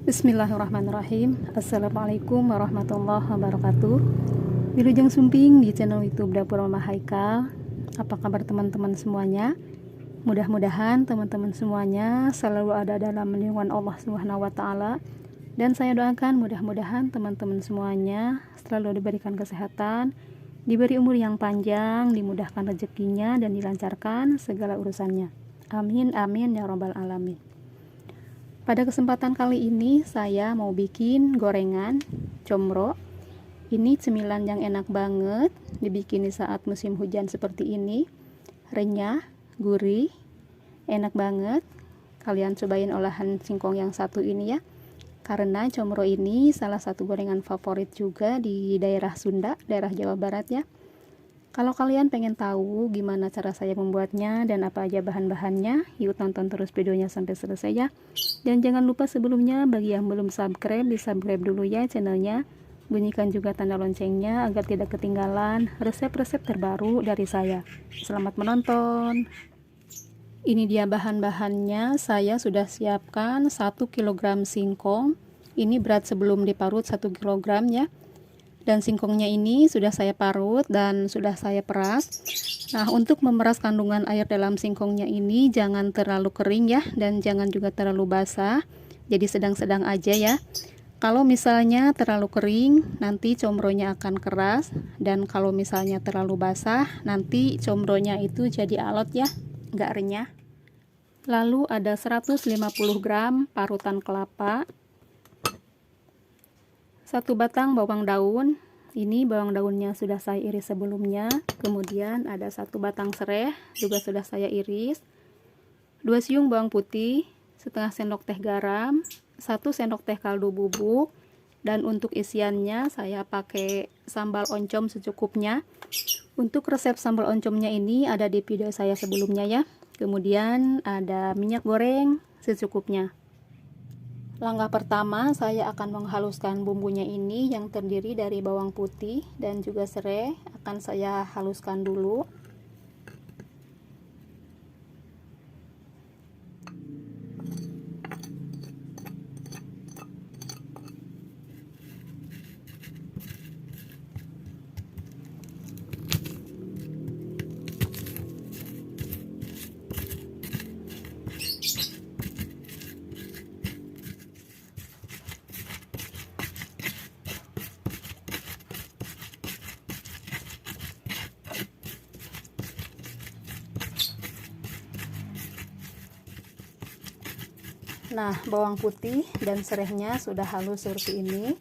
Bismillahirrahmanirrahim. Assalamualaikum warahmatullahi wabarakatuh. Wilujeng Sumping di channel YouTube Dapur Mama Haikal. Apa kabar teman-teman semuanya? Mudah-mudahan teman-teman semuanya selalu ada dalam lindungan Allah Subhanahu wa taala. Dan saya doakan mudah-mudahan teman-teman semuanya selalu diberikan kesehatan, diberi umur yang panjang, dimudahkan rezekinya dan dilancarkan segala urusannya. Amin amin ya rabbal alamin. Pada kesempatan kali ini saya mau bikin gorengan comro. Ini cemilan yang enak banget dibikin di saat musim hujan seperti ini. Renyah, gurih, enak banget. Kalian cobain olahan singkong yang satu ini ya. Karena comro ini salah satu gorengan favorit juga di daerah Sunda, daerah Jawa Barat ya. Kalau kalian pengen tahu gimana cara saya membuatnya dan apa aja bahan-bahannya, yuk tonton terus videonya sampai selesai ya. Dan jangan lupa sebelumnya bagi yang belum subscribe, di-subscribe dulu ya channelnya. Bunyikan juga tanda loncengnya agar tidak ketinggalan resep-resep terbaru dari saya. Selamat menonton. Ini dia bahan-bahannya. Saya sudah siapkan 1 kg singkong. Ini berat sebelum diparut 1 kg ya. Dan singkongnya ini sudah saya parut dan sudah saya peras. Nah, untuk memeras kandungan air dalam singkongnya ini jangan terlalu kering ya, dan jangan juga terlalu basah. Jadi sedang-sedang aja ya. Kalau misalnya terlalu kering, nanti comronya akan keras, dan kalau misalnya terlalu basah, nanti comronya itu jadi alot ya, nggak renyah. Lalu ada 150 gram parutan kelapa, 1 batang bawang daun. Ini bawang daunnya sudah saya iris sebelumnya. Kemudian ada 1 batang serai juga sudah saya iris, 2 siung bawang putih, setengah sendok teh garam, 1 sendok teh kaldu bubuk. Dan untuk isiannya saya pakai sambal oncom secukupnya. Untuk resep sambal oncomnya ini ada di video saya sebelumnya ya. Kemudian ada minyak goreng secukupnya. Langkah pertama, saya akan menghaluskan bumbunya ini yang terdiri dari bawang putih dan juga serai. Akan saya haluskan dulu. Nah, bawang putih dan serainya sudah halus seperti ini.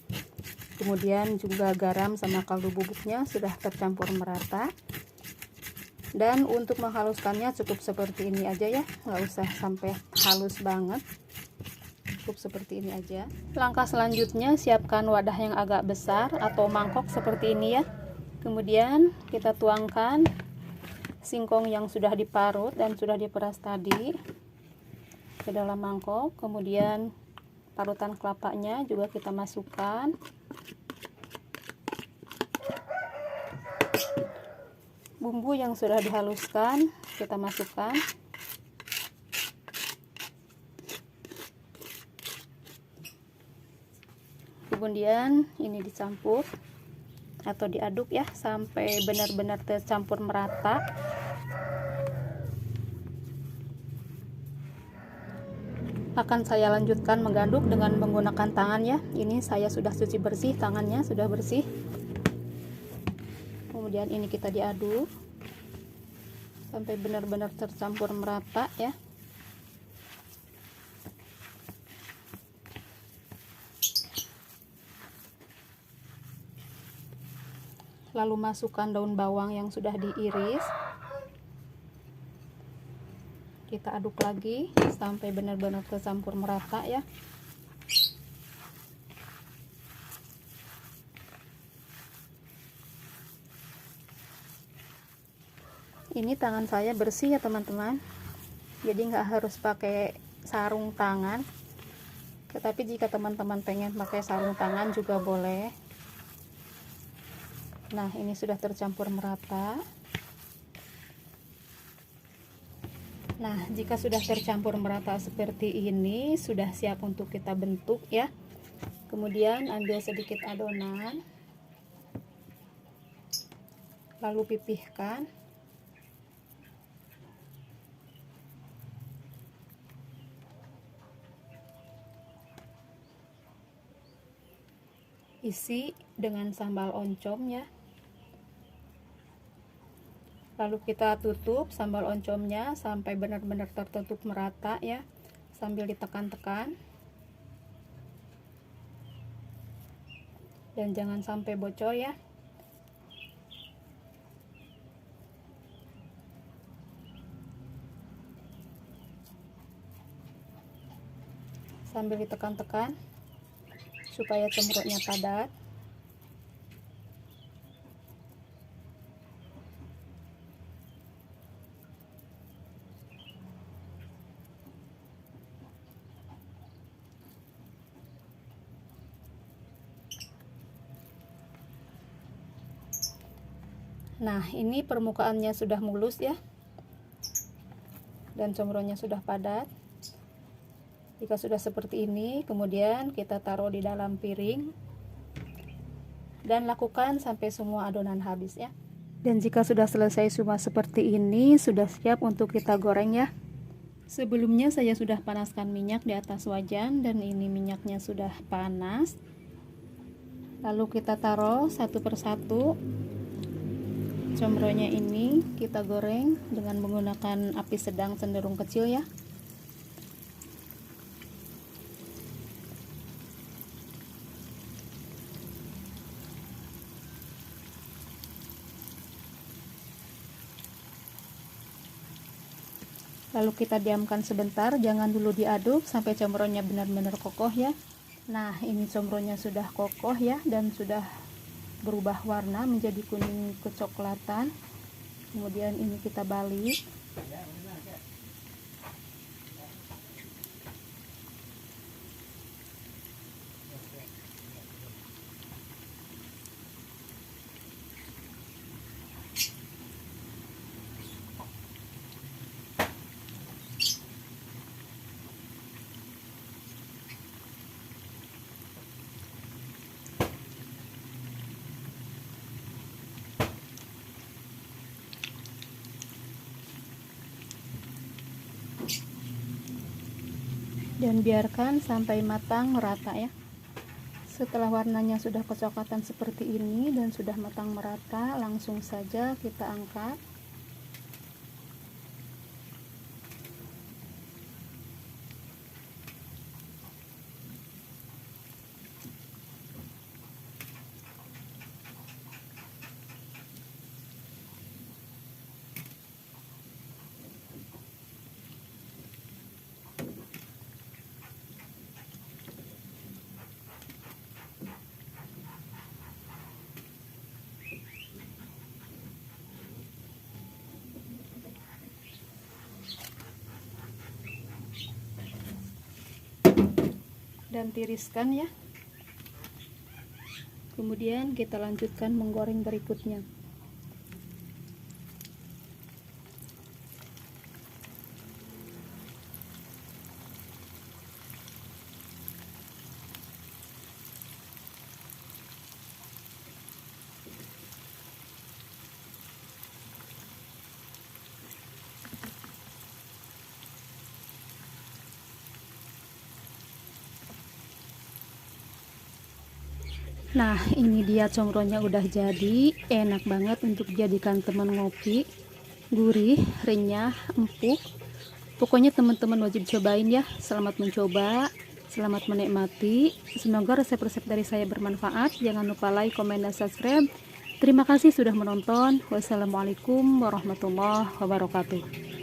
Kemudian juga garam sama kaldu bubuknya sudah tercampur merata. Dan untuk menghaluskannya cukup seperti ini aja ya, nggak usah sampai halus banget. Cukup seperti ini aja. Langkah selanjutnya, siapkan wadah yang agak besar atau mangkok seperti ini ya. Kemudian kita tuangkan singkong yang sudah diparut dan sudah diperas tadi ke dalam mangkok. Kemudian parutan kelapanya juga kita masukkan. Bumbu yang sudah dihaluskan kita masukkan. Kemudian ini dicampur atau diaduk ya sampai benar-benar tercampur merata. Akan saya lanjutkan mengaduk dengan menggunakan tangan ya. Ini saya sudah cuci bersih, tangannya sudah bersih. Kemudian ini kita diaduk sampai benar-benar tercampur merata ya. Lalu masukkan daun bawang yang sudah diiris. Kita aduk lagi sampai benar-benar tercampur merata ya. Ini tangan saya bersih ya teman-teman, jadi nggak harus pakai sarung tangan. Tetapi jika teman-teman pengen pakai sarung tangan juga boleh. Nah, ini sudah tercampur merata. Nah, jika sudah tercampur merata seperti ini, sudah siap untuk kita bentuk ya. Kemudian ambil sedikit adonan, lalu pipihkan. Isi dengan sambal oncom ya. Lalu kita tutup sambal oncomnya sampai benar-benar tertutup merata ya, sambil ditekan-tekan. Dan jangan sampai bocor ya. Sambil ditekan-tekan supaya cemurutnya padat. Nah, ini permukaannya sudah mulus ya, dan cemurutnya sudah padat. Jika sudah seperti ini, kemudian kita taruh di dalam piring dan lakukan sampai semua adonan habis ya. Dan jika sudah selesai semua seperti ini, sudah siap untuk kita goreng ya. Sebelumnya saya sudah panaskan minyak di atas wajan, dan ini minyaknya sudah panas. Lalu kita taruh satu persatu comronya ini, kita goreng dengan menggunakan api sedang cenderung kecil ya. Lalu kita diamkan sebentar, jangan dulu diaduk sampai comronya benar-benar kokoh ya. Nah, ini comronya sudah kokoh ya, dan sudah berubah warna menjadi kuning kecoklatan. Kemudian ini kita balik. Dan biarkan sampai matang merata ya. Setelah warnanya sudah kecoklatan seperti ini dan sudah matang merata, langsung saja kita angkat. Dan tiriskan ya. Kemudian kita lanjutkan menggoreng berikutnya. Nah, ini dia comronya udah jadi. Enak banget untuk dijadikan teman ngopi. Gurih, renyah, empuk. Pokoknya teman-teman wajib cobain ya. Selamat mencoba, selamat menikmati. Semoga resep-resep dari saya bermanfaat. Jangan lupa like, komen, dan subscribe. Terima kasih sudah menonton. Wassalamualaikum warahmatullahi wabarakatuh.